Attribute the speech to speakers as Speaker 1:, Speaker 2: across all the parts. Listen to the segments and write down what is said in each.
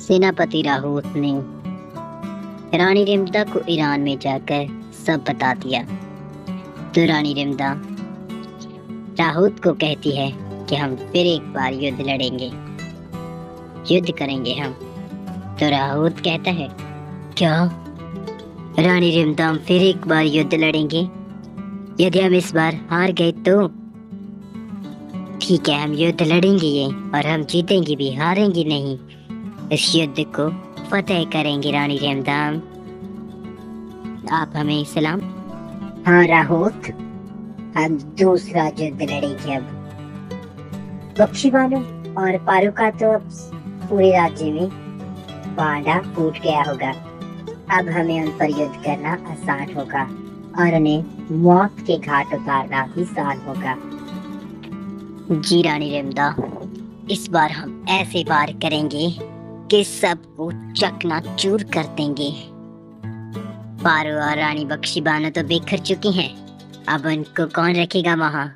Speaker 1: सेनापति राहुत ने रानी रिमदा को ईरान में जाकर सब बता दिया। तो रानी रिमदा राहुत को कहती है कि हम फिर एक बार युद्ध लड़ेंगे, युद्ध करेंगे हम। तो राहुत कहता है, क्या रानी रिमदा, हम फिर एक बार युद्ध लड़ेंगे? यदि हम इस बार हार गए तो ठीक है, हम युद्ध लड़ेंगे ये, और हम जीतेंगे भी, हारेंगे नहीं। इस युद्ध को फतेह करेंगे रानी रिमदा, आप हमें सलाम। हाँ राहुत, हम दूसरा युद्ध लड़ेंगे अब। बख्शीबानो और पारू का तो अब पूरे राज्य में बांधा फूट गया होगा। अब हमें उन पर युद्ध करना आसान होगा और उन्हें मौत के घाट उतारना भी आसान होगा। जी रानी रिमदा, इस बार हम ऐसे वार करेंगे कि सबको चकनाचूर कर देंगे। पारू और रानी बख्शीबानो तो बिखर चुकी हैं, अब उनको कौन रखेगा वहाँ?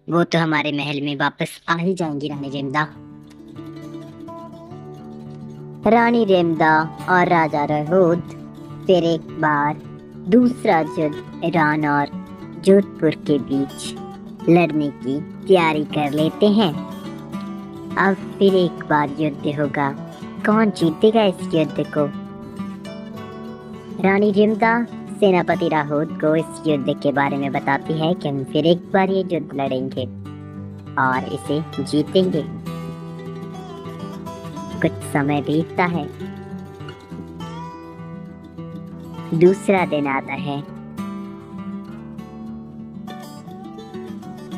Speaker 1: वो तो हमारे महल में वापस आ ही जाएंगी रानी रिमदा। रानी रिमदा और राजा राहुत फिर एक बार दूसरा युद्ध ईरान और जोधपुर के बीच लड़ने की तैयारी कर लेते हैं। अब फिर एक बार युद्ध होगा, कौन जीतेगा इस युद्ध को? रानी रिमदा सेनापति राहुत को इस युद्ध के बारे में बताती है कि हम फिर एक बार ये युद्ध लड़ेंगे और इसे जीतेंगे। कुछ समय बीतता है, दूसरा दिन आता है।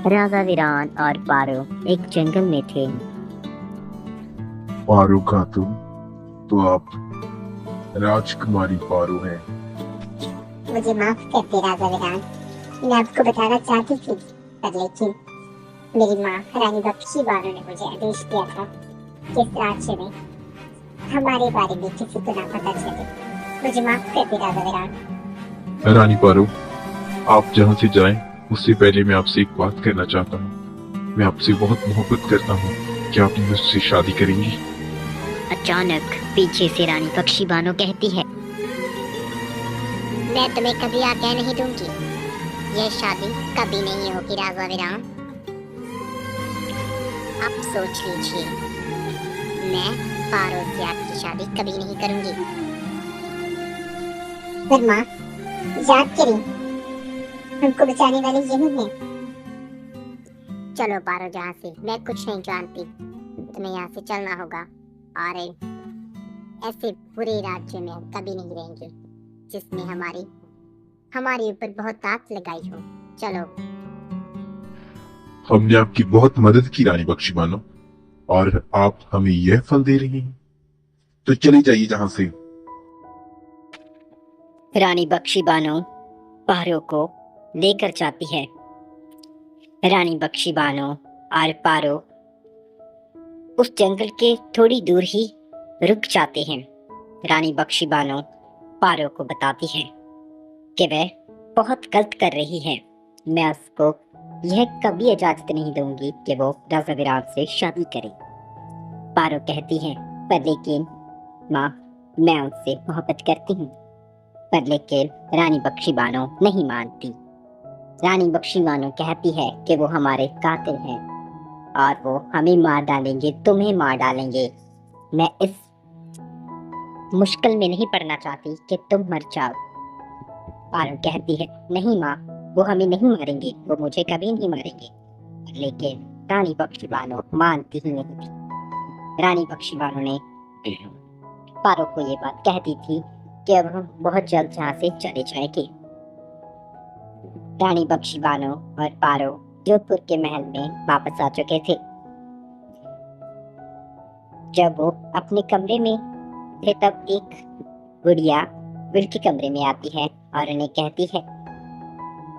Speaker 1: राजा वीरान और पारो एक जंगल में थे।
Speaker 2: पारो खातून, तो आप राजकुमारी पारो हैं।
Speaker 3: मुझे माफ कर दे राजा वीरान, मैं आपको बताना चाहती थी, पर लेकिन मेरी माँ रानी बख्शीबानो ने मुझे आदेश दिया था कि इस राज्य में हमारे बारे में किसी को ना पता चले। मुझे माफ कर दे राजा वीरान।
Speaker 2: रानी पारो, आप जहाँ से जाएं, उससे पहले मैं आपसे एक बात कहना चाहता हूँ। मैं आपसे बहुत मोहब्बत करता हूँ। क्या आप मुझसे शादी करेंगी?
Speaker 1: अचानक पीछे से रानी बख्शीबानो कहती है,
Speaker 3: मैं तुम्हें कभी आज्ञा नहीं दूंगी, यह शादी कभी नहीं होगी राजा वीरान। आप सोच लीजिए, मैं पारो से आपकी शादी कभी नहीं करूंगी। पर माँ, याद करें, हमको बचाने वाले यही हैं। चलो पारो यहाँ से, मैं कुछ नहीं जानती, तुम्हें यहाँ से चलना होगा और ऐसे बुरे राज्य में हम कभी नहीं रहेंगे जिसने हमारे ऊपर बहुत आग लगाई हो। चलो।
Speaker 2: हमने आपकी बहुत मदद की रानी बख्शीबानो, और आप हमें यह फल दे रही हैं, तो चले जाइए जहाँ से।
Speaker 1: रानी बख्शीबानो पारो को लेकर जाती है। रानी बख्शीबानो और पारो उस जंगल के थोड़ी दूर ही रुक जाते हैं। रानी बख्शीबानो पारो को बताती है कि वह बहुत गलत कर रही है। मैं उसको यह कभी इजाजत नहीं दूंगी कि वो राजा वीरान से शादी करे। पारो कहती है, पर लेकिन माँ, मैं उनसे मोहब्बत करती हूँ। पर लेकिन रानी बख्शीबानो नहीं मानती। रानी बख्शीबानो कहती है कि वो हमारे कातिल हैं और वो हमें मार डालेंगे, तुम्हें मार डालेंगे। मैं इस मुश्किल में नहीं पड़ना चाहती कि तुम मर जाओ। पारो कहती है, नहीं माँ, वो हमें नहीं मारेंगे, वो मुझे कभी नहीं मारेंगे। लेकिन रानी बख्शीबानो मानती ही नहीं थी। रानी बख्शीबानो ने पारो को ये बात कह दी थी कि अब हम बहुत जल्द यहाँ से चले जाएंगे। रानी बख्शीबानो और पारो जोधपुर के महल में वापस आ चुके थे। जब वो अपने कमरे में थे, तब एक गुड़िया उनके कमरे में आती है और उन्हें कहती है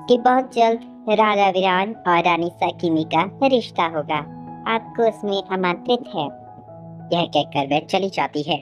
Speaker 1: कि बहुत जल्द राजा वीरान और रानी साकिनी का रिश्ता होगा, आपको उसमें आमंत्रित है। यह कहकर वह चली जाती है।